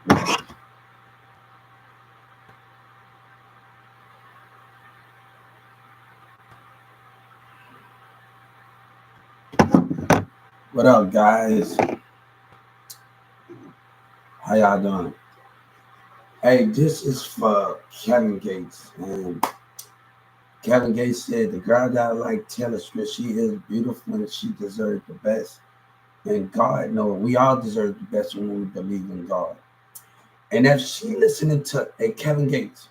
What up, guys? How y'all doing? Hey, this is for Kevin Gates. And Kevin Gates said, the girl that I like Taylor Swift, she is beautiful and she deserves the best. And God knows we all deserve the best when we believe in God. And if she listening to Kevin Gates,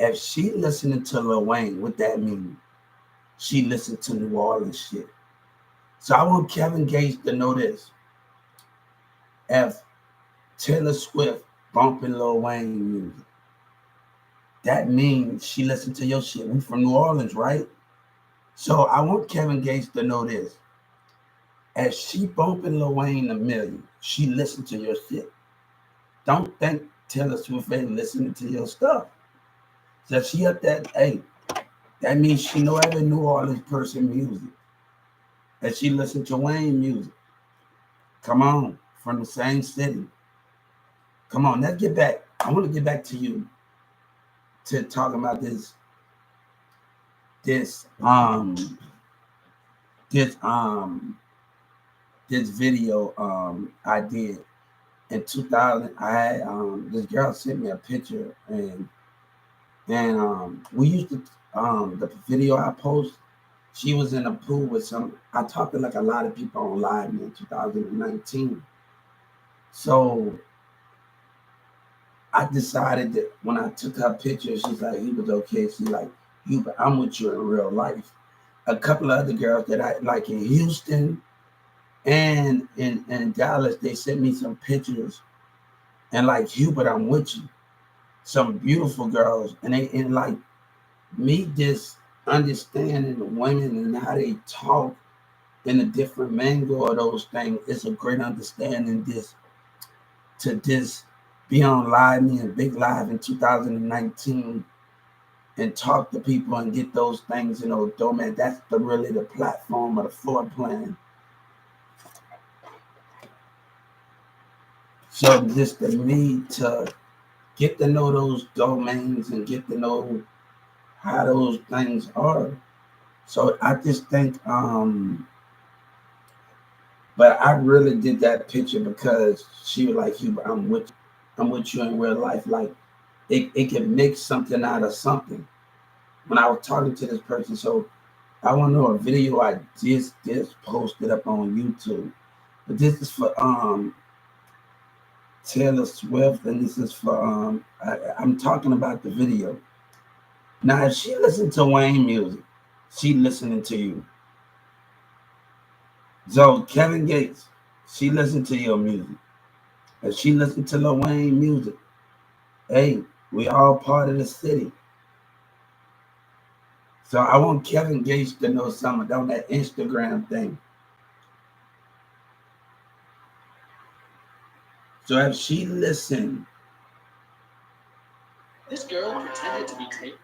if she listening to Lil Wayne, what that mean? She listened to New Orleans shit. So I want Kevin Gates to know this. If Taylor Swift bumping Lil Wayne music, that means she listened to your shit. We from New Orleans, right? So I want Kevin Gates to know this. As she bumping Lil Wayne a million, she listened to your shit. Don't think Taylor Swift ain't listening to your stuff. So she up that, hey, that means she know every New Orleans person music. And she listen to Wayne music. Come on, from the same city. Come on, let's get back. I want to get back to you to talking about this this um this video I did in 2000. I had this girl sent me a picture, and we used to the video I post, she was in a pool with some, I talked to like a lot of people on live in 2019. So I decided that when I took her picture, she's like, he was okay. She's like, I'm with you in real life. A couple of other girls that I like in Houston and in Dallas, they sent me some pictures. And like Hubert, I'm with you. Some beautiful girls. And like me just understanding the women and how they talk in a different mango of those things. It's a great understanding this be on live, me and Big Live in 2019 and talk to people and get those things, man, that's really the platform or the floor plan. So just the need to get to know those domains and get to know how those things are. So I just think, but I really did that picture because she was like, Hubert, I'm with you in real life. Like it can make something out of something. When I was talking to this person, so I want to know a video I just posted up on YouTube. But this is for Taylor Swift, and this is for I'm talking about the video. Now, if she listened to Wayne music, she listening to you. So Kevin Gates, she listened to your music. If she listened to Lil Wayne music, hey, we all part of the city. So I want Kevin Gates to know something on that Instagram thing. So if she listened, this girl pretended to be Taylor.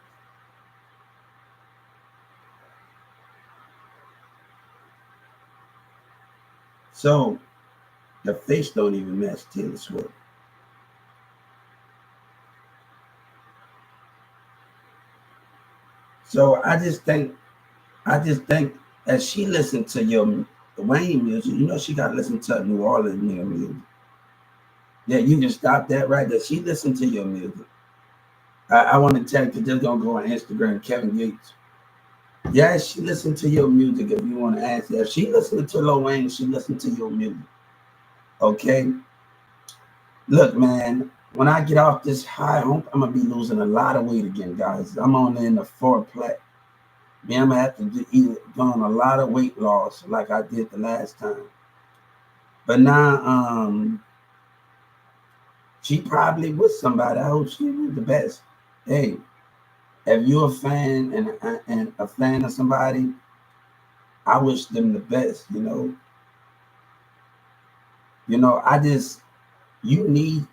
So the face don't even match Taylor Swift. So I just think as she listened to your Wayne music, she got to listen to New Orleans music. Yeah, you can stop that right there. She listened to your music. I want to tell you, because just going to go on Instagram, Kevin Gates. Yeah, she listened to your music if you want to ask that. If she listened to Lil Wayne, she listened to your music. Okay? Look, man, when I get off this high, I'm going to be losing a lot of weight again, guys. I'm only in the foreplay. Man, I'm going to have to go on a lot of weight loss like I did the last time. But now, she probably with somebody. I hope she was the best. Hey, if you're a fan and a fan of somebody, I wish them the best,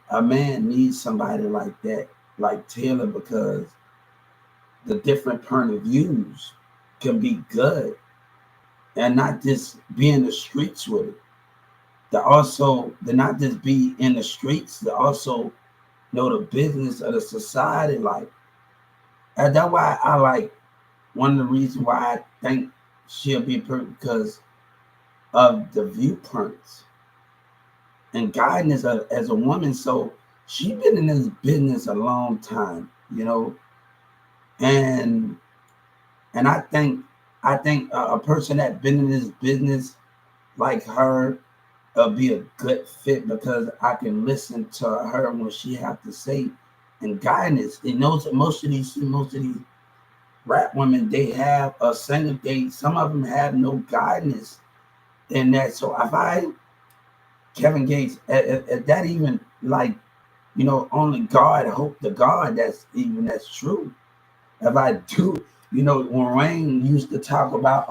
a man needs somebody like that, like Taylor, because the different point of views can be good and not just be in the streets with it. They're not just be in the streets, they also know the business of the society. Like, and that's why I like one of the reasons why I think she'll be perfect because of the viewpoints and guidance as a woman. So she's been in this business a long time, and I think a person that been in this business like her be a good fit because I can listen to her when she have to say and guidance. It knows that most of these rap women, they have a singer. Some of them have no guidance in that. So if I Kevin Gates, at that even like only God hope to God that's true. If I do, when Wayne used to talk about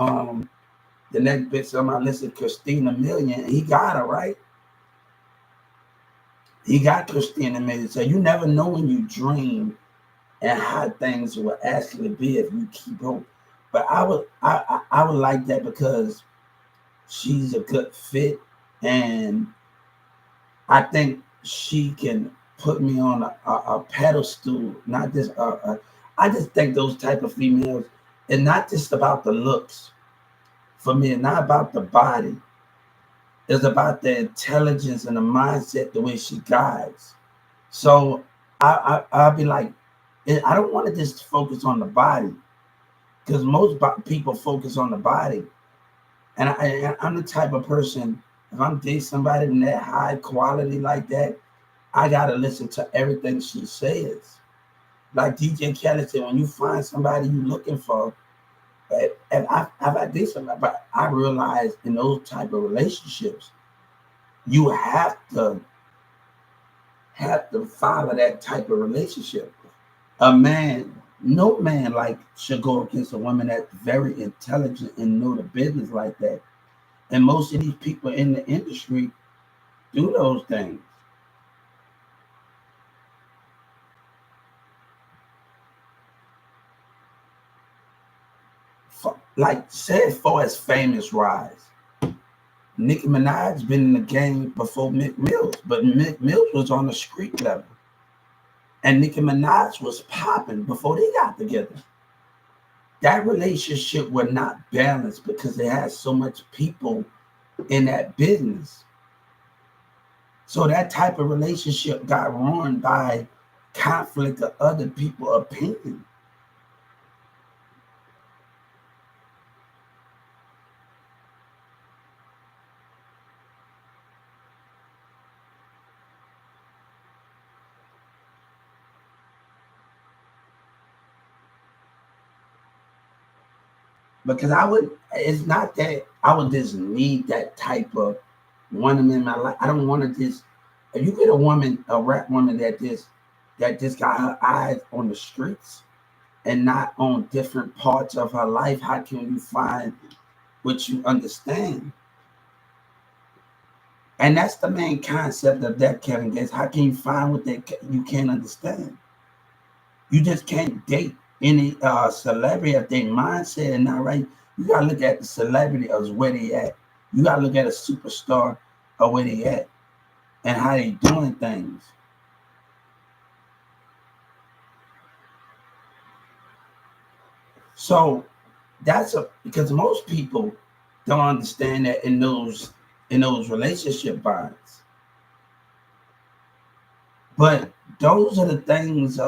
the next bitch on my list is Christina Million, he got her right. He got Christina Million. So you never know when you dream and how things will actually be if you keep hope. But I would like that because she's a good fit, and I think she can put me on a pedestal. Not just I just think those type of females, and not just about the looks. For me, it's not about the body. It's about the intelligence and the mindset, the way she guides. So I'll be like, I don't want to just focus on the body because most people focus on the body, and I'm the type of person. If I'm dating somebody in that high quality like that, I gotta listen to everything she says. Like DJ Khaled said, when you find somebody you looking for, and I did something, but I realized in those type of relationships, you have to follow that type of relationship. No man like should go against a woman that's very intelligent and know the business like that. And most of these people in the industry do those things. Like say as far as famous rise, Nicki Minaj been in the game before Mick Mills, but Mick Mills was on the street level, and Nicki Minaj was popping before they got together. That relationship was not balanced because they had so much people in that business. So that type of relationship got ruined by conflict of other people's opinion. Because it's not that I would just need that type of woman in my life. I don't want to just, if you get a rap woman that just got her eyes on the streets and not on different parts of her life, how can you find what you understand? And that's the main concept of that, Kevin Gates. How can you find what you can't understand? You just can't date any celebrity if their mindset is not right. You gotta look at the celebrity as where they at. You gotta look at a superstar or where they at and how they doing things. So because most people don't understand that in those relationship bonds. But those are the things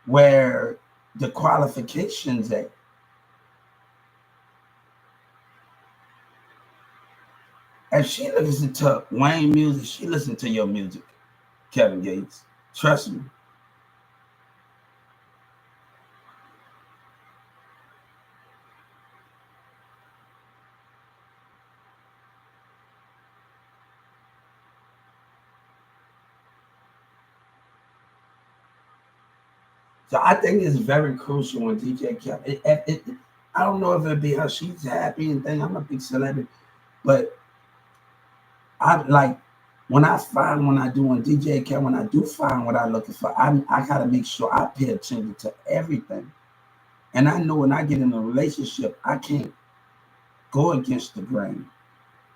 where the qualifications at. If she listens to Wayne music, she listens to your music, Kevin Gates. Trust me. So I think it's very crucial when DJ Khaled. I don't know if it'd be her. She's happy and thing. I'm a big celebrity, but I like when I do on DJ Khaled, when I do find what I'm looking for, I gotta make sure I pay attention to everything. And I know when I get in a relationship, I can't go against the grain.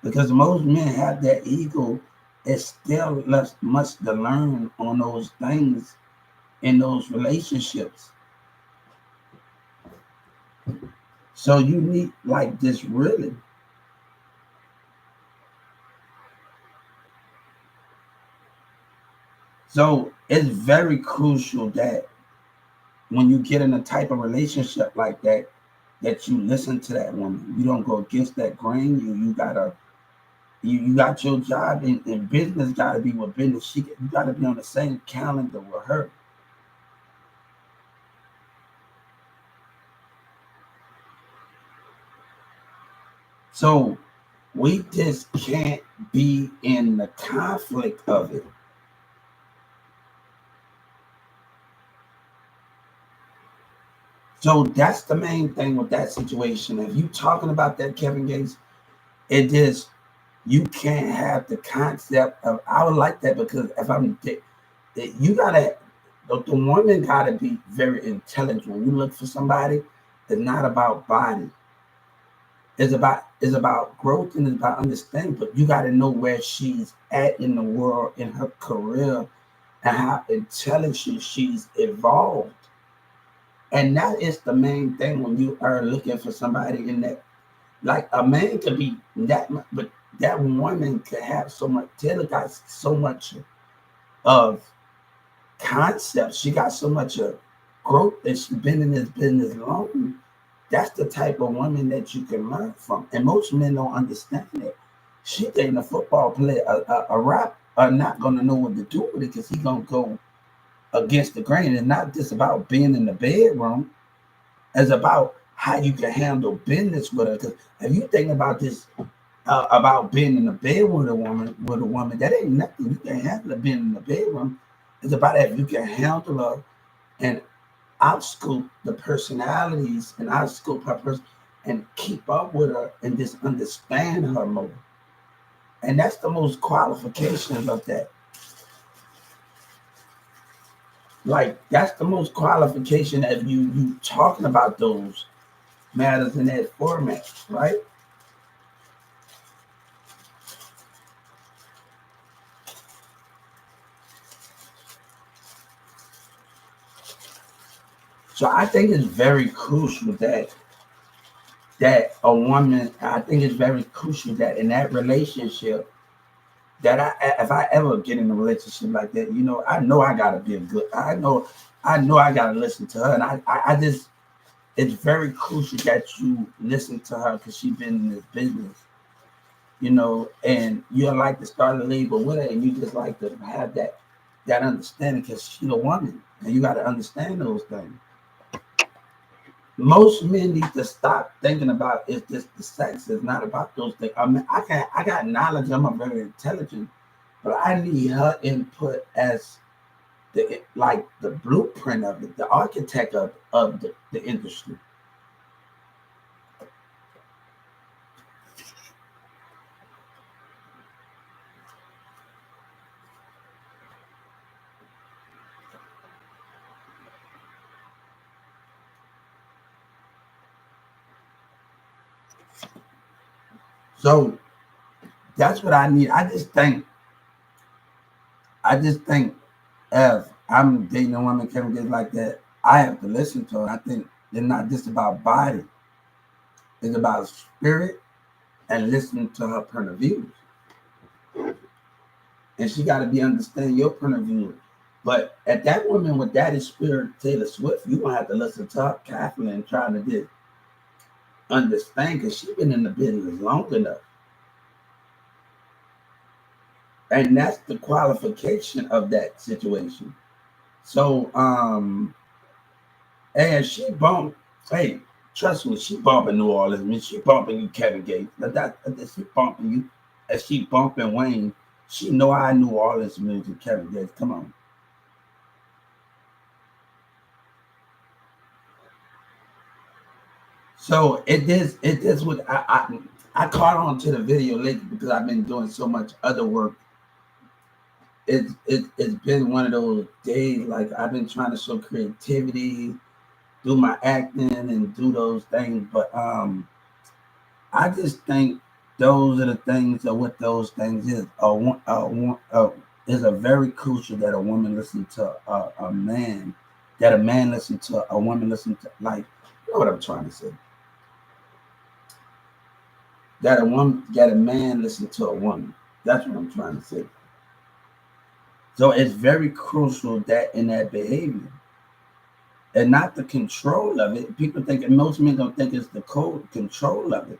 because most men have that ego. It's still less much to learn on those things in those relationships. So you need like this really. So it's very crucial that when you get in a type of relationship like that, that you listen to that woman. You don't go against that grain. You got your job and business gotta be with business. You gotta be on the same calendar with her. So we just can't be in the conflict of it. So that's the main thing with that situation. If you talking about that Kevin Gates, it is you can't have the concept of I would like that because if you gotta the woman gotta be very intelligent. When you look for somebody, it's not about body. It's about growth and it's about understanding. But you gotta know where she's at in the world in her career and how intelligent she's evolved. And that is the main thing when you are looking for somebody in that. Like a man could be but that woman could have so much. Taylor got so much of concept. She got so much of growth that she's been in this business long. That's the type of woman that you can learn from. And most men don't understand it. She think a football player, a rap, are not going to know what to do with it because he's going to go against the grain. It's not just about being in the bedroom. It's about how you can handle business with her. Because if you think about this, about being in the bed with a woman, that ain't nothing. You can handle it being in the bedroom. It's about if you can handle her and outscope the personalities and outscope her person and keep up with her and just understand her more. And that's the most qualification of that. Like that's the most qualification of you talking about those matters in that format, right? So I think it's very crucial that a woman. I think it's very crucial that in that relationship that if I ever get in a relationship like that, I know I gotta be a good. I know I gotta listen to her, and I just it's very crucial that you listen to her because she's been in this business, and you like to start a label with her, and you just like to have that understanding because she's a woman, and you got to understand those things. Most men need to stop thinking about it's just the sex. It's not about those things. I mean, I got knowledge. I'm a very intelligent, but I need her input as the blueprint of it, the architect of the industry. So that's what I need. I just think if I'm dating a woman Kevin gets like that, I have to listen to her. I think they're not just about body; it's about spirit and listening to her point of views. And she got to be understanding your point of view. But at that woman with Daddy Spirit, Taylor Swift, you gonna have to listen to her carefully and try to just understand because she's been in the business long enough, and that's the qualification of that situation. So, and she bumped. Hey, trust me, she bumping New Orleans. I mean, she bumping you, Kevin Gates. That she bumping you, as she bumping Wayne. She know I New Orleans music, Kevin Gates. Come on. So it is what I caught on to the video lately because I've been doing so much other work. It's been one of those days like I've been trying to show creativity, do my acting and do those things, but I just think Those are the things of what those things is. Is a very crucial that a woman listen to a man, that a man listen to a woman listen to. Like, you know what I'm trying to say? That a man listen to a woman. That's what I'm trying to say. So it's very crucial that in that behavior, and not the control of it. People think, most men don't think it's the control of it.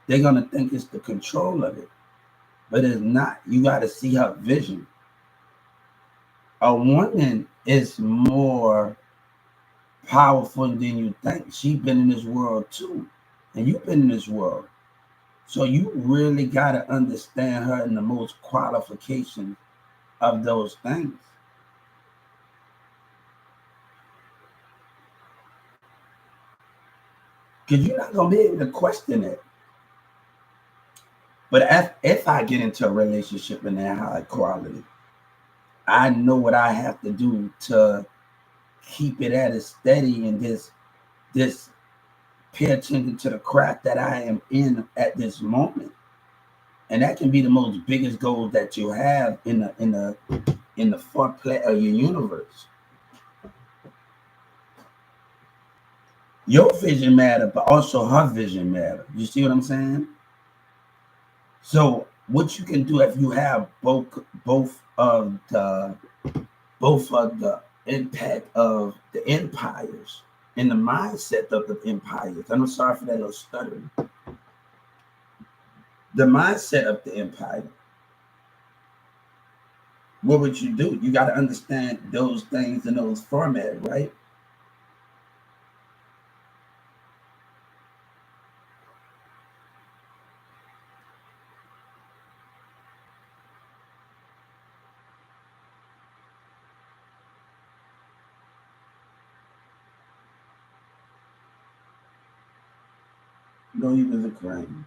They're gonna think it's the control of it, but it's not. You got to see her vision. A woman is more powerful than you think. She's been in this world too, and you've been in this world. So you really got to understand her in the most qualifications of those things. Because you're not going to be able to question it. But if I get into a relationship and they're high quality, I know what I have to do to keep it at a steady and this pay attention to the craft that I am in at this moment. And that can be the most biggest goal that you have in the foreplay of your universe. Your vision matter, but also her vision matter. You see what I'm saying? So what you can do if you have both of the impact of the empires and the mindset of the empires. I'm sorry for that little stuttering. The mindset of the empire. What would you do? You got to understand those things in those formats, right? No, he was a crime.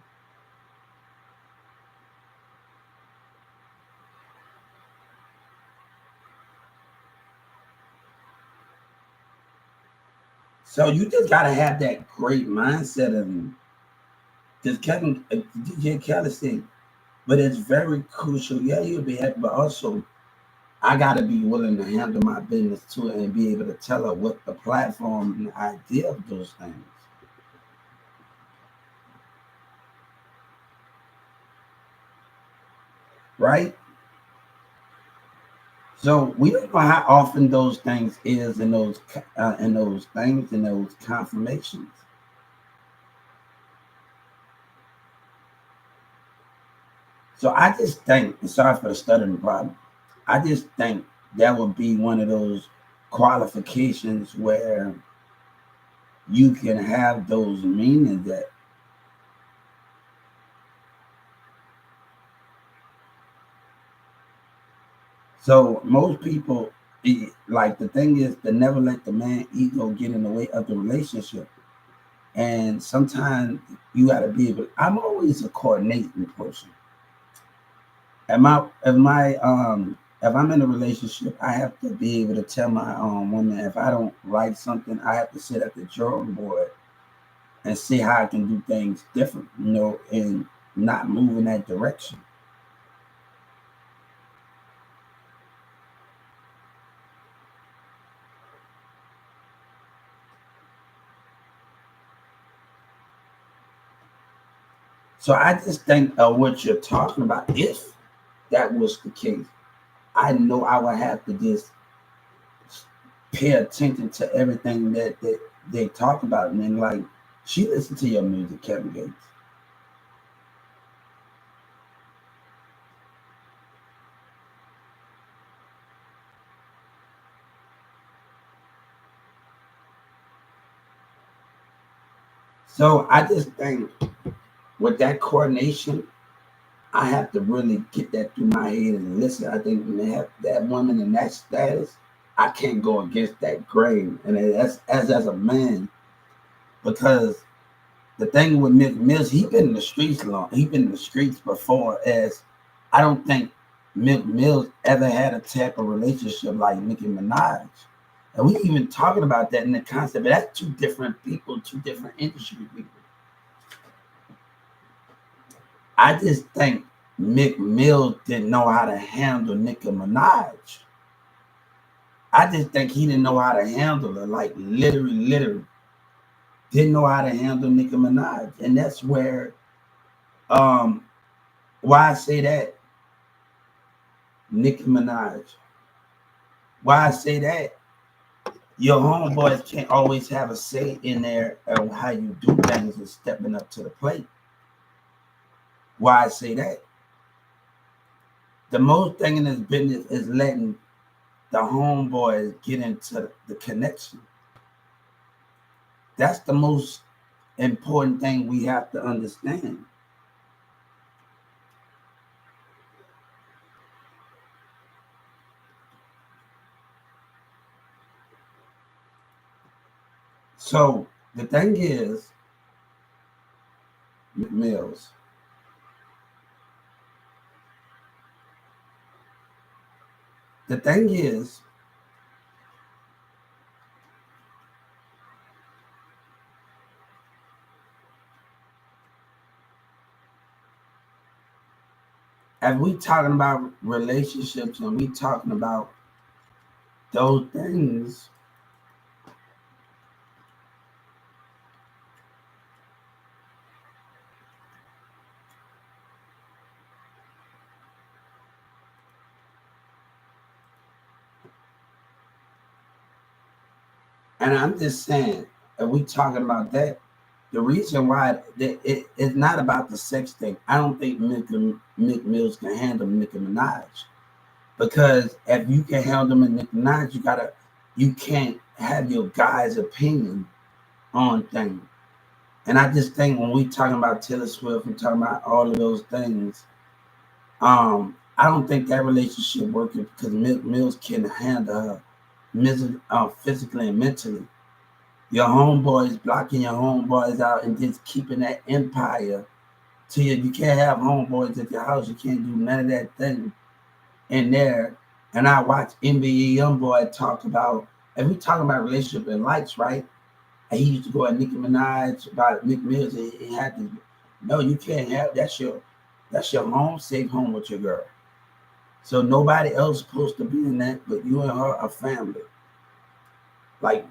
So you just got to have that great mindset of him. Because DJ Kelly said, but it's very crucial. Yeah, you'll be happy, but also I got to be willing to handle my business too and be able to tell her what the platform and the idea of those things. Right? So we don't know how often those things is in those things in those confirmations. So I just think, and sorry for the stuttering problem, I just think that would be one of those qualifications where you can have those meanings that. So most people, like the thing is to never let the man ego get in the way of the relationship. And sometimes you got to be able. I'm always a coordinating person. If I'm in a relationship, I have to be able to tell my woman if I don't like something, I have to sit at the drawing board and see how I can do things different, and not move in that direction. So I just think what you're talking about, if that was the case, I know I would have to just pay attention to everything that they talk about. And then, like, she listened to your music, Kevin Gates. So I just think with that coordination, I have to really get that through my head and listen. I think when they have that woman in that status, I can't go against that grain. And that's as a man, because the thing with Mick Mills, he been in the streets long. He been in the streets before. As I don't think Mick Mills ever had a type of relationship like Nicki Minaj. And we even talking about that in the concept, but that's two different people, two different industry people. I just think Meek Mill didn't know how to handle Nicki Minaj. I just think he didn't know how to handle her, like literally didn't know how to handle Nicki Minaj, and that's where why I say that Nicki Minaj. Why I say that your homeboys can't always have a say in there on how you do things and stepping up to the plate. Why I say that? The most thing in this business is letting the homeboys get into the connection. That's the most important thing we have to understand. So the thing is, Mills. The thing is, as we talking about relationships and we talking about those things, and I'm just saying, if we talking about that, the reason why it's not about the sex thing. I don't think Mick Mills can handle Nicki Minaj, because if you can handle Nicki Minaj, you can't have your guy's opinion on things. And I just think when we talking about Taylor Swift and talking about all of those things, I don't think that relationship working because Mills can handle her physically and mentally. Your homeboys blocking your homeboys out and just keeping that empire to you. You can't have homeboys at your house. You can't do none of that thing in there. And I watch NBA YoungBoy talk about, and we talking about relationship and likes, right? And he used to go at Nicki Minaj about Mick Mills. And he had to, no, you can't have that's your home. Safe home with your girl. So nobody else supposed to be in that, but you and her are family. Like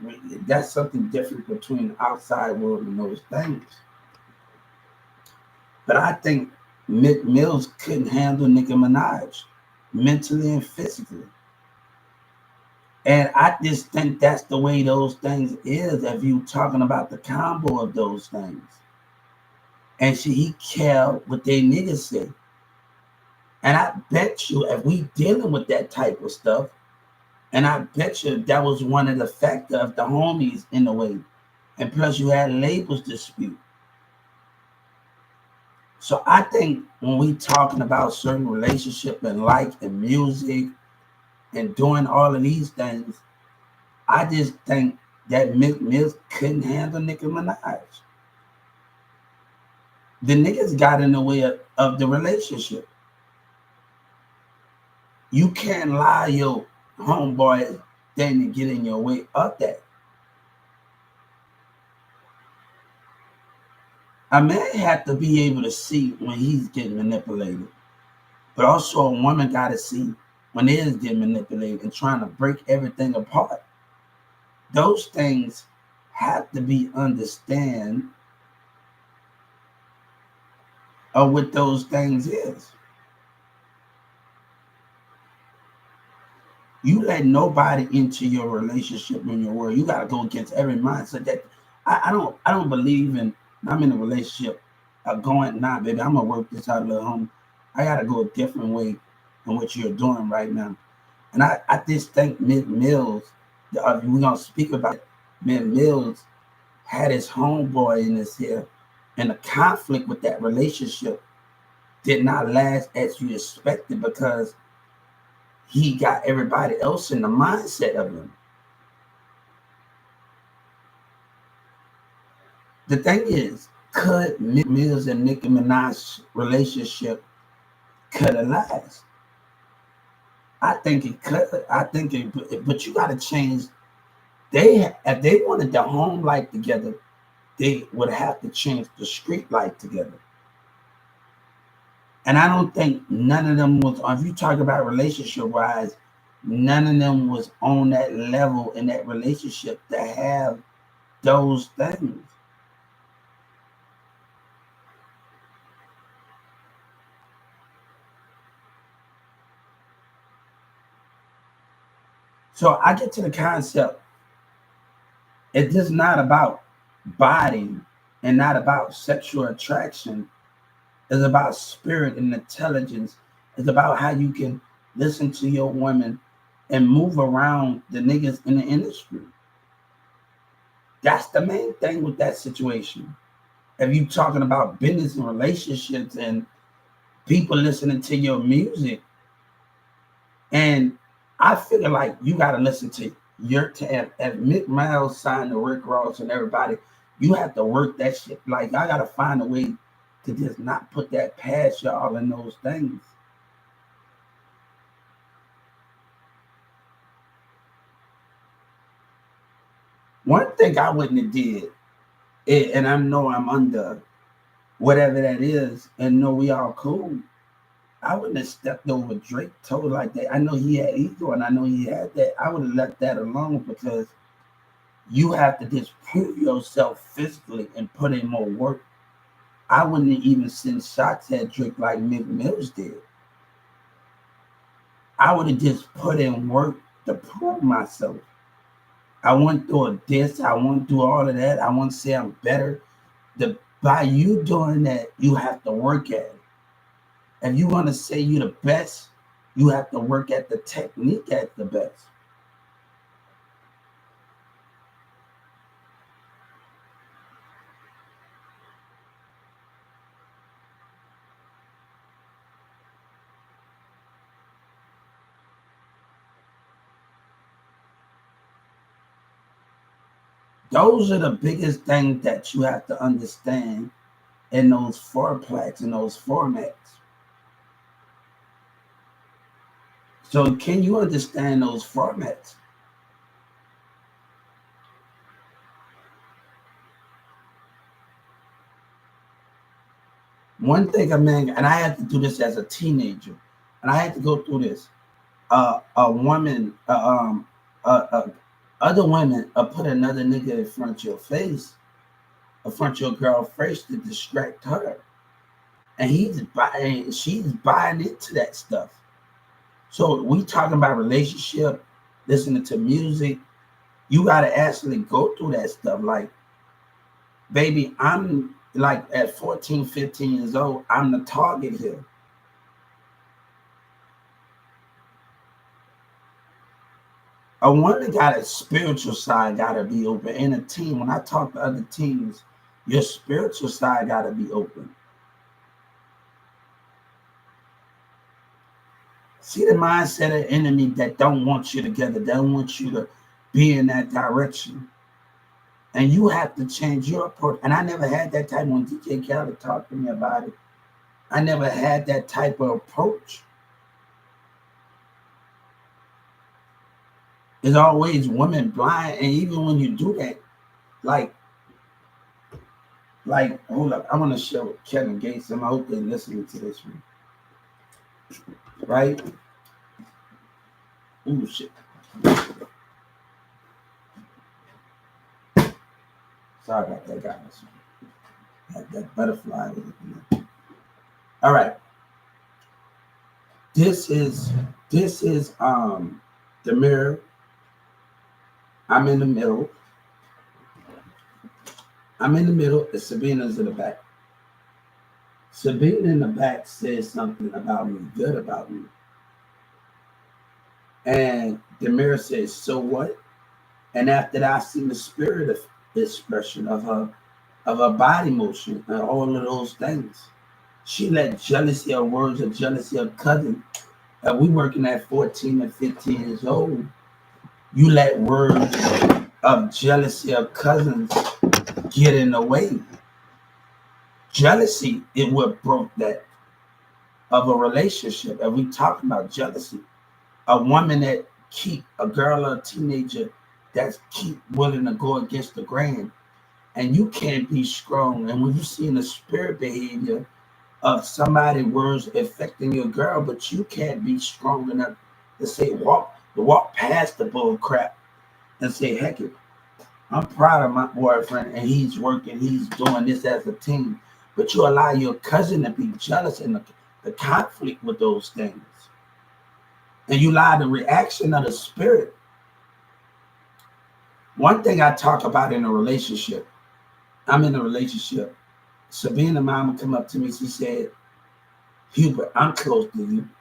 that's something different between the outside world and those things. But I think Mick Mills couldn't handle Nicki Minaj mentally and physically. And I just think that's the way those things is if you talking about the combo of those things. And he care what they niggas say. And I bet you if we dealing with that type of stuff, and I bet you that was one of the factors of the homies in the way. And plus you had labels dispute. So I think when we talking about certain relationship and like and music and doing all of these things, I just think that Mick Mills couldn't handle Nicki Minaj. The niggas got in the way of the relationship. You can't lie your homeboy then to get in your way of that. A man had to be able to see when he's getting manipulated. But also a woman got to see when it is getting manipulated and trying to break everything apart. Those things have to be understand of what those things is. You let nobody into your relationship in your world. You got to go against every mindset that I don't believe in. I'm in a relationship going, nah, baby, I'm going to work this out a little home. I got to go a different way than what you're doing right now. And I just think Mick Mills, we're going to speak about it. Mick Mills had his homeboy in this here, and the conflict with that relationship did not last as you expected because he got everybody else in the mindset of him. The thing is, could Mick Mills and Nicki Minaj relationship could have lasted? I think it could. I think it, but you got to change. If they wanted the home life together, they would have to change the street life together. And I don't think none of them was, if you talk about relationship wise, none of them was on that level in that relationship to have those things. So I get to the concept, it's just not about body and not about sexual attraction. It's about spirit and intelligence. It's about how you can listen to your woman and move around the niggas in the industry. That's the main thing with that situation. If you talking about business and relationships and people listening to your music, and I feel like you got to listen to your as Mick Miles signed to Rick Ross and everybody, you have to work that shit. Like I got to find a way to just not put that past y'all in those things. One thing I wouldn't have did, and I know I'm under whatever that is, and know we all cool. I wouldn't have stepped over Drake toe like that. I know he had ego, and I know he had that. I would have left that alone because you have to just prove yourself physically and put in more work. I wouldn't even send shots at Drake like Mick Mills did. I would have just put in work to prove myself. I went through a diss. I went through all of that. I want to say I'm better. By you doing that, you have to work at it. If you want to say you're the best, you have to work at the technique at the best. Those are the biggest things that you have to understand in those fourplex and those formats. So can you understand those formats? One thing a man, and I had to do this as a teenager, and I had to go through this. A woman, other women put another nigga in front of your face, in front of your girl face to distract her. And she's buying into that stuff. So we talking about relationship, listening to music. You gotta actually go through that stuff. Like, baby, I'm like at 14, 15 years old, I'm the target here. A woman got a spiritual side gotta be open. In a team, when I talk to other teams, your spiritual side gotta be open. See the mindset of enemy that don't want you together, don't want you to be in that direction. And you have to change your approach. And I never had that type when DJ Khaled talked to me about it. I never had that type of approach. There's always women blind. And even when you do that, like, hold up, I want to share with Kevin Gates, and I hope they're listening to this one. Right? Ooh, shit. Sorry about that, guys. That butterfly was looking at. All right. This is the mirror. I'm in the middle. And Sabina's in the back. Sabina in the back says something about me, good about me. And the mirror says, so what? And after that, I see the spirit of expression of her body motion and all of those things. She let jealousy of words of jealousy of cousin. We working at 14 and 15 years old. You let words of jealousy of cousins get in the way. Jealousy is what broke that of a relationship. And we talking about jealousy. A woman that keep a girl or a teenager that's keep willing to go against the grain. And you can't be strong. And when you see in the spirit behavior, of somebody's words affecting your girl, but you can't be strong enough to say walk past the bull crap and say, heck it, I'm proud of my boyfriend and he's working, he's doing this as a team. But you allow your cousin to be jealous and the conflict with those things. And you allow the reaction of the spirit. One thing I talk about in a relationship, I'm in a relationship. Sabina mama come up to me, she said, Hubert, I'm close to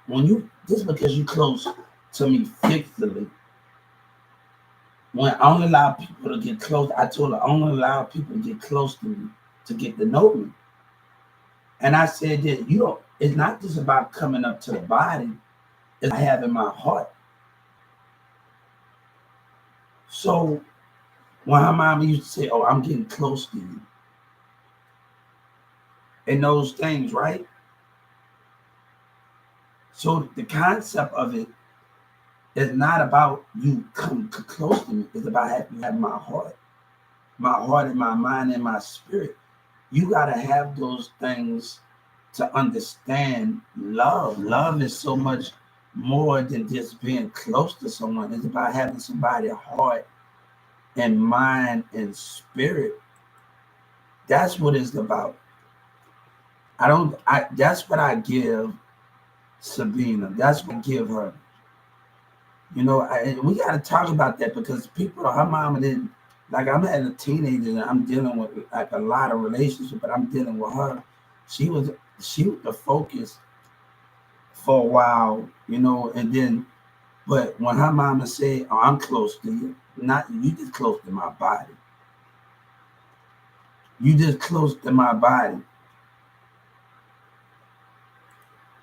you. Just because you close to me physically, when I only allow people to get close, I told her I only allow people to get close to me to get to know me. And I said that it's not just about coming up to the body, it's I have in my heart. So when her mama used to say, oh, I'm getting close to you, and those things, right? So the concept of it is not about you coming close to me. It's about having my heart and my mind and my spirit. You got to have those things to understand love. Love is so much more than just being close to someone. It's about having somebody's heart and mind and spirit. That's what it's about. That's what I give Sabina. That's what I give her. We got to talk about that because her mama didn't, like I'm as a teenager and I'm dealing with like a lot of relationships, but I'm dealing with her. She was the focus for a while, and then, but when her mama said, oh, I'm close to you, not you just close to my body. You just close to my body.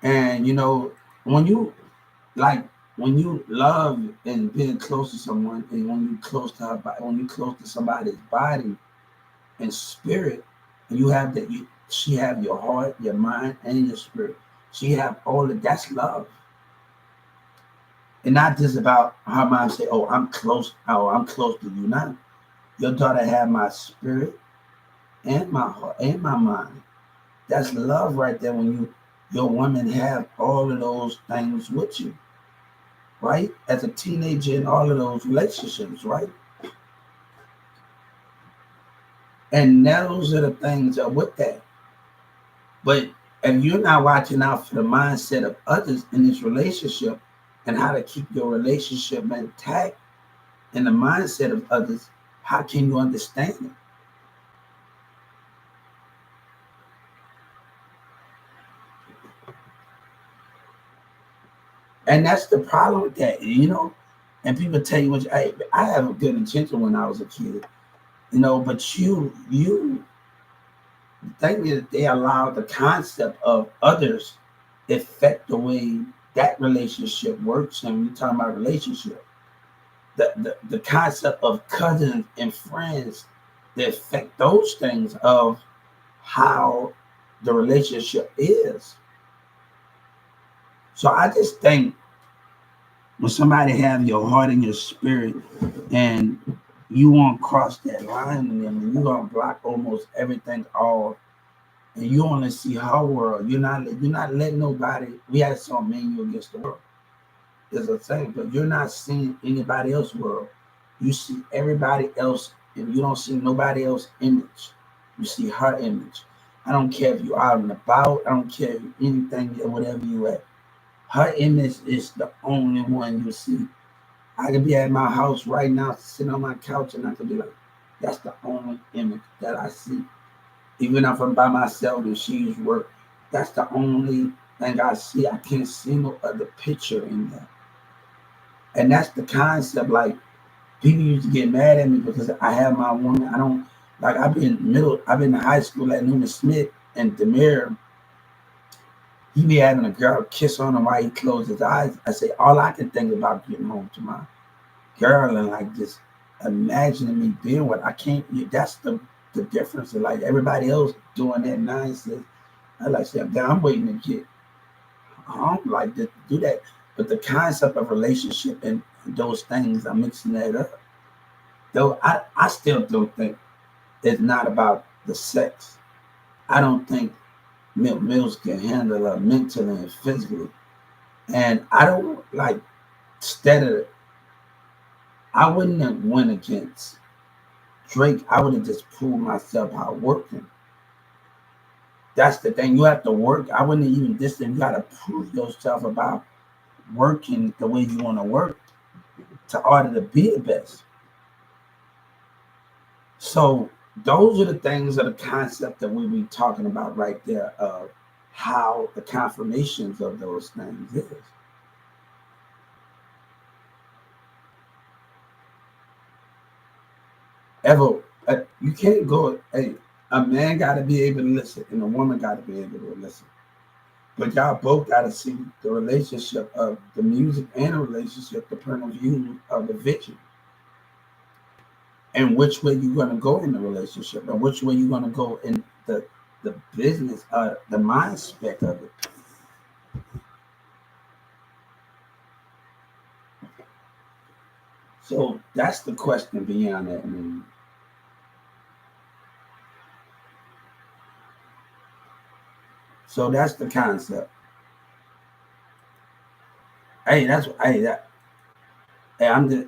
And when you love and being close to someone, and when you close to when you close to somebody's body and spirit, and you have she have your heart, your mind, and your spirit. She have all of that's love. And not just about her mom say, oh, I'm close to you now. Your daughter have my spirit and my heart and my mind. That's love right there when your woman have all of those things with you. Right? As a teenager in all of those relationships, right? And those are the things that are with that. But if you're not watching out for the mindset of others in this relationship and how to keep your relationship intact in the mindset of others, how can you understand it? And that's the problem with that, And people tell you, I have a good intention when I was a kid, but you the thing is they allow the concept of others affect the way that relationship works. And we're talking about relationship. The concept of cousins and friends, they affect those things of how the relationship is. So I just think when somebody have your heart and your spirit and you won't cross that line with them and you're gonna block almost everything off and you only see her world, you're not letting nobody, we had some menu against the world. There's a thing, but you're not seeing anybody else's world. You see everybody else and you don't see nobody else's image. You see her image. I don't care if you're out and about, I don't care if anything or whatever you at. Her image is the only one you see. I could be at my house right now, sitting on my couch, and I could be like, that's the only image that I see. Even if I'm by myself and she's work, that's the only thing I see. I can't see no other picture in there. And that's the concept. Like, people used to get mad at me because I have my woman. I don't, like, I've been in high school at Newman Smith and Demir. He be having a girl kiss on him while he closed his eyes. I say, all I can think about getting home to my girl and like just imagining me being with. I can't. That's the difference. Like everybody else doing that nonsense. I like say, I'm waiting to get home, like to do that. But the concept of relationship and those things, I'm mixing that up. Though I still don't think it's not about the sex. I don't think Mills can handle her mentally and physically. And I don't like instead I wouldn't have went against Drake. I would have just proved myself how working. That's the thing. You have to work. I wouldn't even this thing. You gotta prove yourself about working the way you want to work to order to be the best. So those are the things of the concept that we be talking about right there of how the confirmations of those things is. Ever you can't go. Hey, a man got to be able to listen, and a woman got to be able to listen. But y'all both got to see the relationship of the music and the relationship, the point of view of the vision, and which way you're gonna go in the relationship, and which way you're gonna go in the business, the mindset of it. So that's the question beyond that. I mean, so that's the concept. Hey, that's hey that. Hey, I'm just